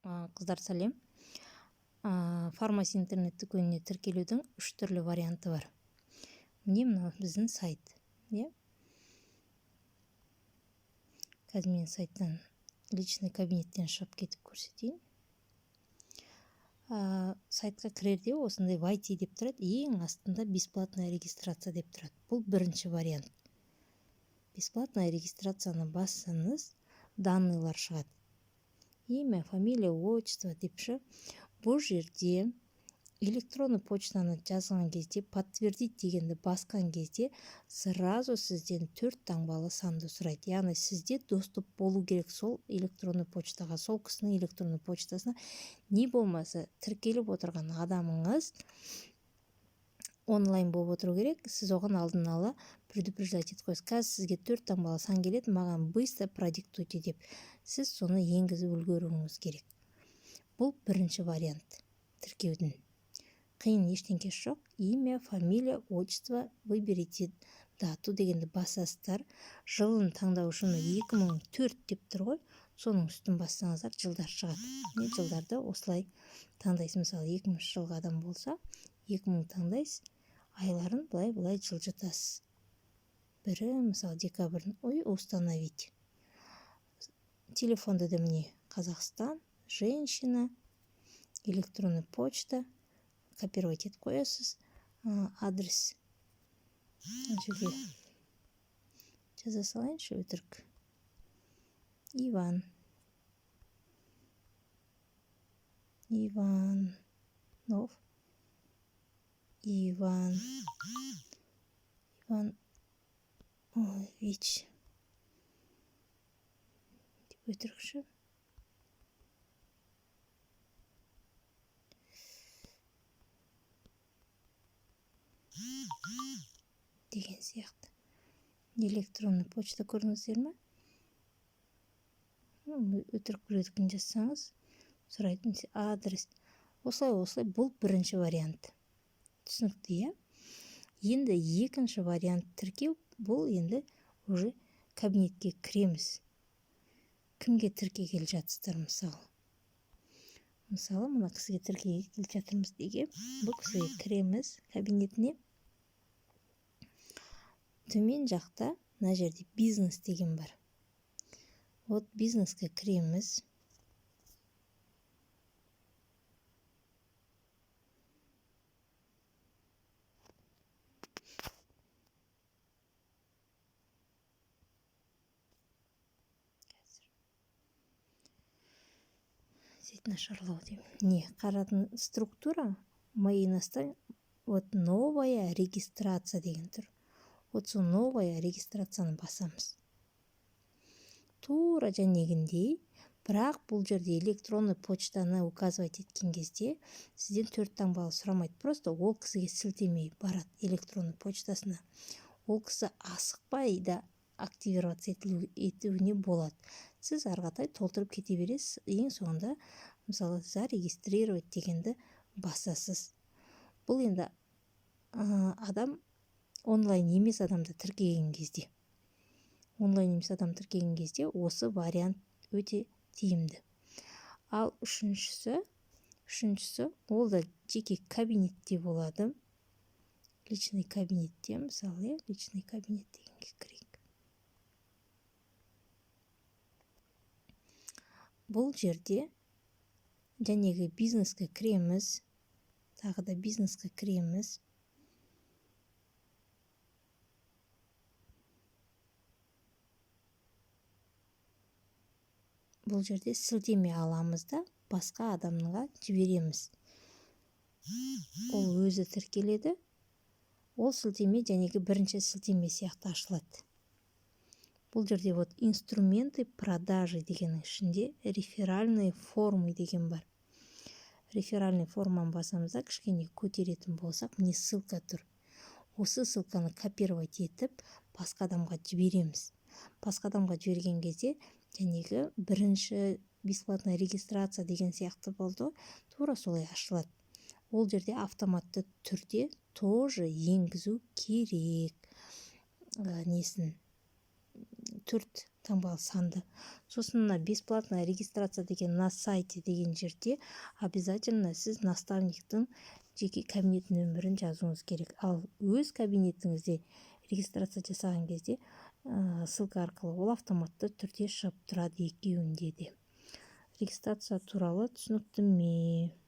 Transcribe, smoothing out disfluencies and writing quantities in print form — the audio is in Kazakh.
Қыздар сәлем. Фармаси интернет дүкеніне тіркелудің 3 түрлі варианты бар. Міне мынау біздің сайт. Қазір мен сайттан личный кабинеттен шығып кетіп көрсетейін. Сайтқа кірерде осындай войти деп тұрады, ең астында бесплатная регистрация деп тұрады. Бұл бірінші вариант. Бесплатная регистрацияны бассаңыз, данныйлар шығады. Имя, фамилия, отчество деп ше. Бұл жерде электронный почтаны жазған кезде, подтвердить дегенді басқан кезде, сразу сізден 4 таңбалы санды сұрайды. Яғни сізде доступ болу керек сол электронный почтаға, сол кісінің электронный почтасына. Не болмаса, тіркеліп отырған адамыңыз онлайн болып отыру керек. Сіз оған алдын ала предупреждать етіп қойсыз. Қазір сізге 4 таңбалы сан келеді, маған быстро продиктуйте деп. Сіз соны енгізіп үлгеруіңіз керек. Бұл бірінші вариант тіркеудің. Қиын ештеңке жоқ. Имя, фамилия, отчество, выберите дату дегенді басасыздар. Жылын таңдау үшін 2004 деп тұр ғой. Соның үстін бассаңыздар жылдар шығады. Мен жылдарды осылай таңдайсыз. Мысалы 2000 жылғы адам болса, 2000 таңдайсыз. Айларын былай жылжытасыз. Бірі, мысалы декабрьдің, установить. Телефонды да мне Қазақстан, женщина, электронный почта, копировать етіп қоясыз, адрес. Жерге жаза салайыншы өтірік. Иванов. Иванович. Деп өтірікші. Деген сияқты. Электронный почта көрдіңіздер ме? Өтірік біреудікін жазсаңыз, сұрайтын адрес. Осылай бұл бірінші вариант. Түсінікті, Енді екінші вариант тіркеу, бұл енді уже кабинетке кіреміз. Кімге тіркегелі жатсыздар мысалы? Мысалы, мына кісіге тіркегелі жатырмыз деген, бұл кісіге кіреміз кабинетіне. Төмен жақта, мына жерде бизнес деген бар. Вот бизнеске кіреміз. Нашарлау деймін. Не, қаратын структура, мои наставления, вот новая регистрация деген тұр. Вот сол новая регистрацияны басамыз. Тура жәнегіндей, бірақ бұл жерде электронный почтаны указывать еткен кезде сізден 4 таңбалы сұрамайды. Просто ол кісіге сілтемей барады электронный почтасына. Ол кісі асықпай да активироваться етуіне болады. Сіз арғатай толтырып кете бересіз. Ең соңында, мысалы, зарегистрировать дегенді басасыз. Бұл енді адам онлайн емес адамды тіркеген кезде. Онлайн емес адам тіркеген кезде осы вариант өте тиімді. Ал үшіншісі, ол да жеке кабинетте болады. Личный кабинетте, мысалы, личный кабинет дегенге кірейік. Бұл жерде жәнегі бизнеске кіреміз. Тағы да бизнеске кіреміз. Бұл жерде сілтеме аламыз да басқа адамға жібереміз. Ол өзі тіркеледі. Ол сілтеме жәнегі бірінші сілтеме сияқты ашылады. Бұл жерде вот инструменты продажи дегеннің ішінде реферальные формы деген бар. Реферальный форманы басамызда кішкене көтеретін болсақ, міне ссылка тұр. Осы ссылканы копировать етіп, басқа адамға жібереміз. Басқа адамға жіберген кезде жәнегі бірінші бесплатная регистрация деген сияқты болды. Тура солай ашылады. Ол жерде автоматты түрде тоже енгізу керек. Несін? 4 таңбалы санды. Сосын мына бесплатная регистрация деген на сайте деген жерде обязательно сіз наставниктің жеке кабинет нөмірін жазуыңыз керек. Ал өз кабинетіңізде регистрация жасаған кезде ссылка арқылы ол автоматты түрде шығып тұрады екеуінде де. Регистрация туралы түсінікті ме?